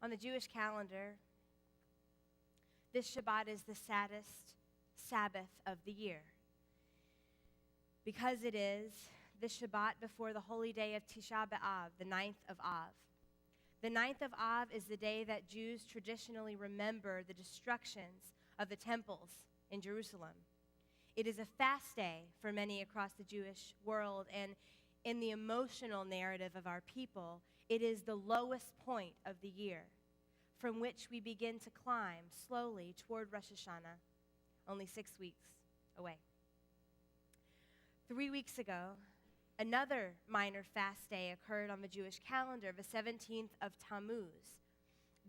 On the Jewish calendar, this Shabbat is the saddest Sabbath of the year because it is the Shabbat before the holy day of Tisha B'Av, the 9th of Av. The 9th of Av is the day that Jews traditionally remember the destructions of the temples in Jerusalem. It is a fast day for many across the Jewish world, and in the emotional narrative of our people, it is the lowest point of the year, from which we begin to climb slowly toward Rosh Hashanah, only 6 weeks away. 3 weeks ago, another minor fast day occurred on the Jewish calendar, the 17th of Tammuz.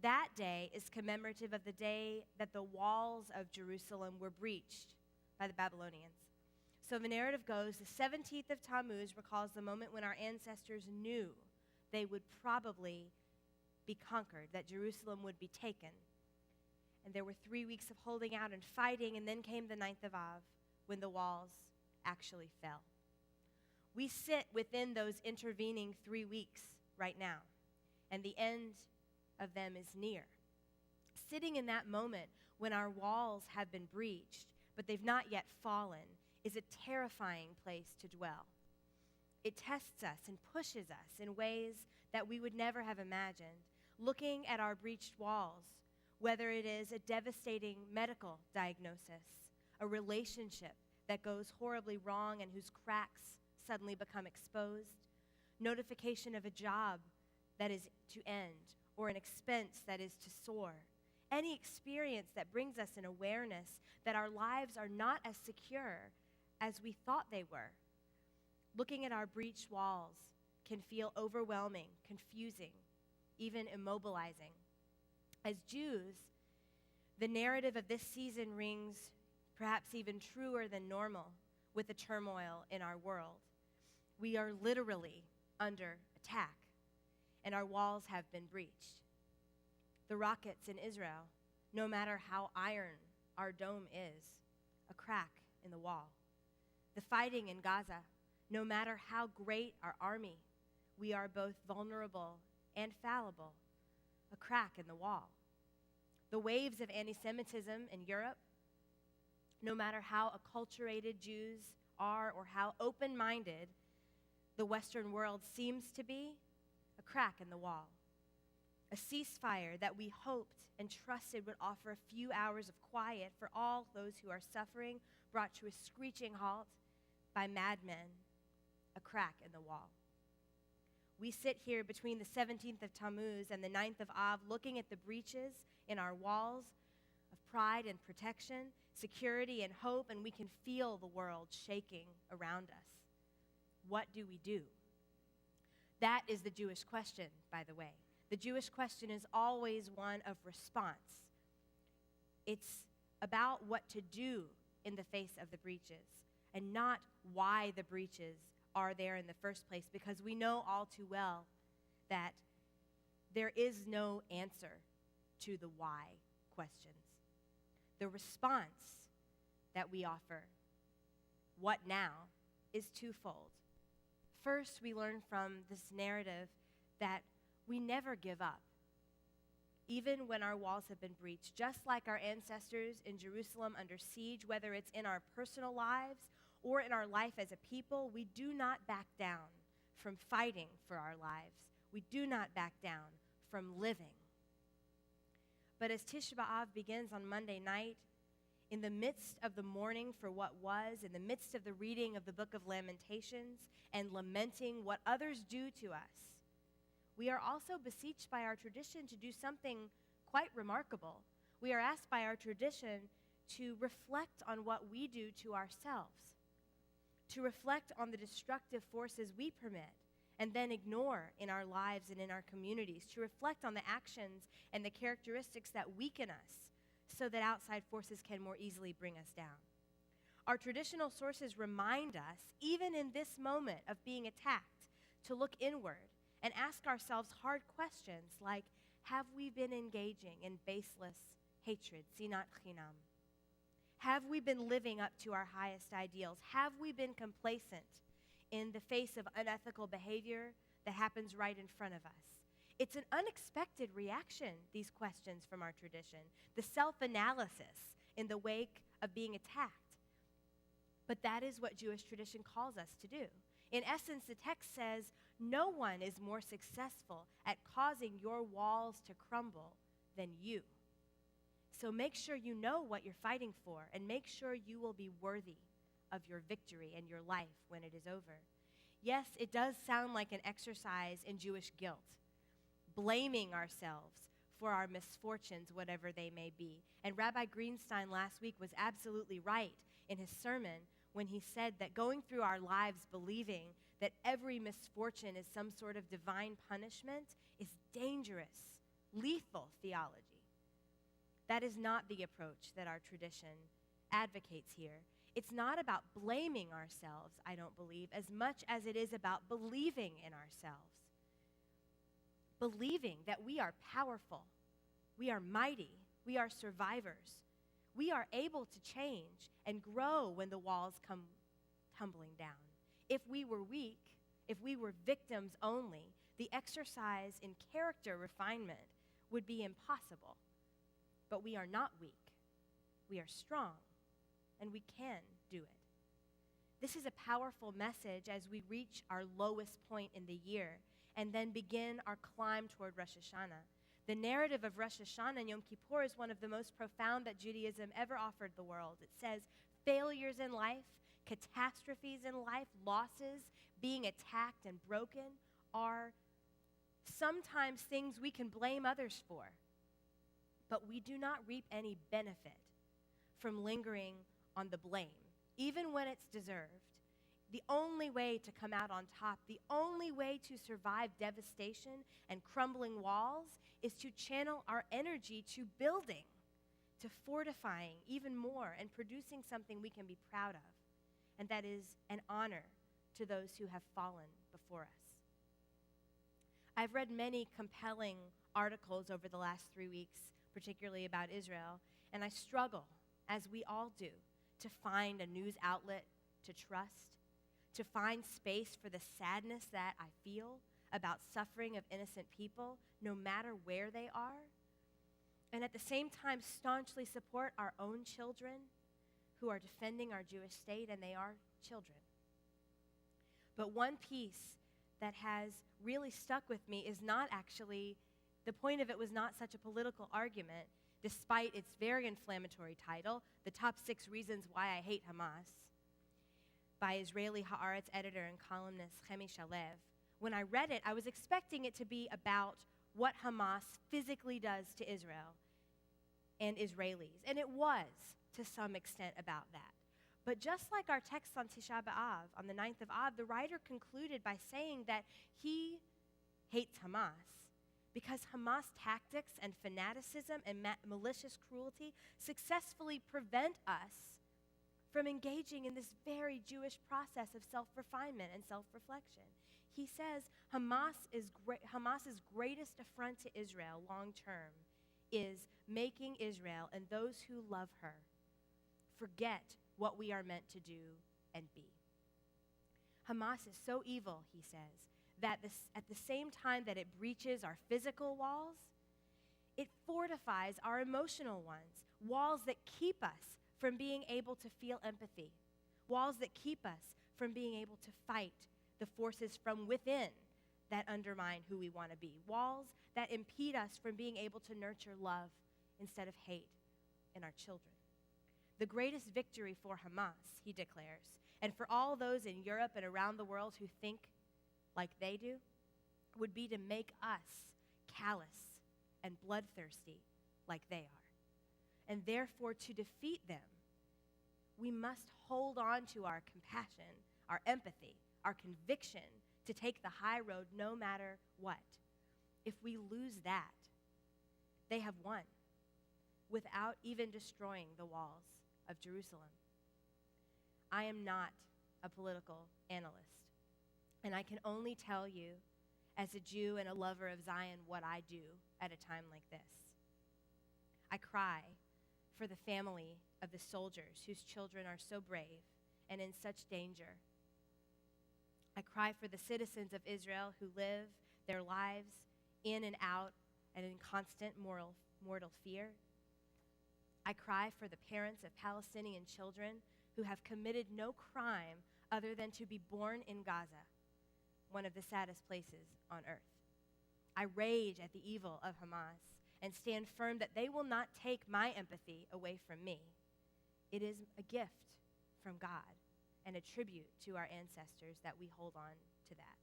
That day is commemorative of the day that the walls of Jerusalem were breached by the Babylonians. So the narrative goes, the 17th of Tammuz recalls the moment when our ancestors knew they would probably be conquered, that Jerusalem would be taken. And there were 3 weeks of holding out and fighting, and then came the 9th of Av, when the walls actually fell. We sit within those intervening 3 weeks right now, and the end of them is near. Sitting in that moment when our walls have been breached, but they've not yet fallen, is a terrifying place to dwell. It tests us and pushes us in ways that we would never have imagined. Looking at our breached walls, whether it is a devastating medical diagnosis, a relationship that goes horribly wrong and whose cracks suddenly become exposed, notification of a job that is to end, or an expense that is to soar. Any experience that brings us an awareness that our lives are not as secure as we thought they were. Looking at our breached walls can feel overwhelming, confusing, even immobilizing. As Jews, the narrative of this season rings perhaps even truer than normal with the turmoil in our world. We are literally under attack, and our walls have been breached. The rockets in Israel, no matter how iron our dome is, a crack in the wall. The fighting in Gaza, no matter how great our army, we are both vulnerable and fallible, a crack in the wall. The waves of anti-Semitism in Europe, no matter how acculturated Jews are or how open-minded the Western world seems to be, a crack in the wall. A ceasefire that we hoped and trusted would offer a few hours of quiet for all those who are suffering, brought to a screeching halt by madmen, a crack in the wall. We sit here between the 17th of Tammuz and the 9th of Av, looking at the breaches in our walls of pride and protection, security and hope, and we can feel the world shaking around us. What do we do? That is the Jewish question, by the way. The Jewish question is always one of response. It's about what to do in the face of the breaches, and not why the breaches are there in the first place, because we know all too well that there is no answer to the why questions. The response that we offer, what now, is twofold. First, we learn from this narrative that we never give up, even when our walls have been breached. Just like our ancestors in Jerusalem under siege, whether it's in our personal lives or in our life as a people, we do not back down from fighting for our lives. We do not back down from living. But as Tisha B'Av begins on Monday night, in the midst of the mourning for what was, in the midst of the reading of the book of Lamentations and lamenting what others do to us, we are also beseeched by our tradition to do something quite remarkable. We are asked by our tradition to reflect on what we do to ourselves, to reflect on the destructive forces we permit and then ignore in our lives and in our communities, to reflect on the actions and the characteristics that weaken us so that outside forces can more easily bring us down. Our traditional sources remind us, even in this moment of being attacked, to look inward and ask ourselves hard questions like, have we been engaging in baseless hatred, sinat chinam? Have we been living up to our highest ideals? Have we been complacent in the face of unethical behavior that happens right in front of us? It's an unexpected reaction, these questions from our tradition, the self-analysis in the wake of being attacked. But that is what Jewish tradition calls us to do. In essence, the text says, no one is more successful at causing your walls to crumble than you. So make sure you know what you're fighting for, and make sure you will be worthy of your victory and your life when it is over. Yes, it does sound like an exercise in Jewish guilt, blaming ourselves for our misfortunes, whatever they may be. And Rabbi Greenstein last week was absolutely right in his sermon when he said that going through our lives believing that every misfortune is some sort of divine punishment is dangerous, lethal theology. That is not the approach that our tradition advocates here. It's not about blaming ourselves, I don't believe, as much as it is about believing in ourselves. Believing that we are powerful, we are mighty, we are survivors. We are able to change and grow when the walls come tumbling down. If we were weak, if we were victims only, the exercise in character refinement would be impossible. But we are not weak. We are strong, and we can do it. This is a powerful message as we reach our lowest point in the year and then begin our climb toward Rosh Hashanah. The narrative of Rosh Hashanah and Yom Kippur is one of the most profound that Judaism ever offered the world. It says failures in life, catastrophes in life, losses, being attacked and broken are sometimes things we can blame others for. But we do not reap any benefit from lingering on the blame, even when it's deserved. The only way to come out on top, the only way to survive devastation and crumbling walls is to channel our energy to building, to fortifying even more and producing something we can be proud of. And that is an honor to those who have fallen before us. I've read many compelling articles over the last 3 weeks, particularly about Israel, and I struggle, as we all do, to find a news outlet to trust, to find space for the sadness that I feel about suffering of innocent people, no matter where they are, and at the same time staunchly support our own children who are defending our Jewish state, and they are children. But one piece that has really stuck with me is not actually, the point of it was not such a political argument, despite its very inflammatory title, The Top 6 Reasons Why I Hate Hamas, by Israeli Haaretz editor and columnist Chemi Shalev. When I read it, I was expecting it to be about what Hamas physically does to Israel and Israelis. And it was, to some extent, about that. But just like our text on Tisha B'Av, on the 9th of Av, the writer concluded by saying that he hates Hamas because Hamas tactics and fanaticism and malicious cruelty successfully prevent us from engaging in this very Jewish process of self-refinement and self-reflection. He says Hamas's greatest affront to Israel long-term is making Israel and those who love her forget what we are meant to do and be. Hamas is so evil, he says, that at the same time that it breaches our physical walls, it fortifies our emotional ones, walls that keep us from being able to feel empathy, walls that keep us from being able to fight the forces from within that undermine who we want to be, walls that impede us from being able to nurture love instead of hate in our children. The greatest victory for Hamas, he declares, and for all those in Europe and around the world who think like they do, would be to make us callous and bloodthirsty like they are. And therefore, to defeat them, we must hold on to our compassion, our empathy, our conviction to take the high road no matter what. If we lose that, they have won without even destroying the walls of Jerusalem. I am not a political analyst, and I can only tell you, as a Jew and a lover of Zion, what I do at a time like this. I cry for the family of the soldiers whose children are so brave and in such danger. I cry for the citizens of Israel who live their lives in and out and in constant mortal fear. I cry for the parents of Palestinian children who have committed no crime other than to be born in Gaza, one of the saddest places on earth. I rage at the evil of Hamas and stand firm that they will not take my empathy away from me. It is a gift from God and a tribute to our ancestors that we hold on to that.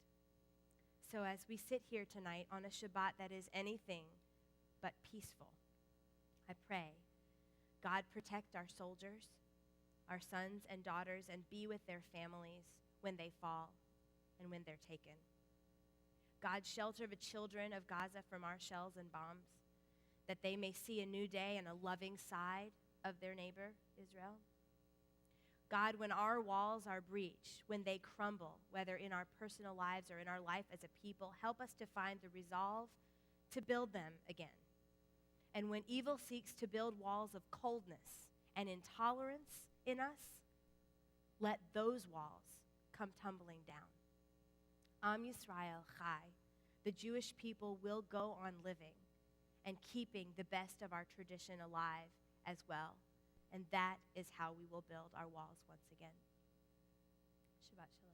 So as we sit here tonight on a Shabbat that is anything but peaceful, I pray, God, protect our soldiers, our sons and daughters, and be with their families when they fall and when they're taken. God, shelter the children of Gaza from our shells and bombs, that they may see a new day and a loving side of their neighbor, Israel. God, when our walls are breached, when they crumble, whether in our personal lives or in our life as a people, help us to find the resolve to build them again. And when evil seeks to build walls of coldness and intolerance in us, let those walls come tumbling down. Am Yisrael Chai, the Jewish people will go on living and keeping the best of our tradition alive as well. And that is how we will build our walls once again. Shabbat shalom.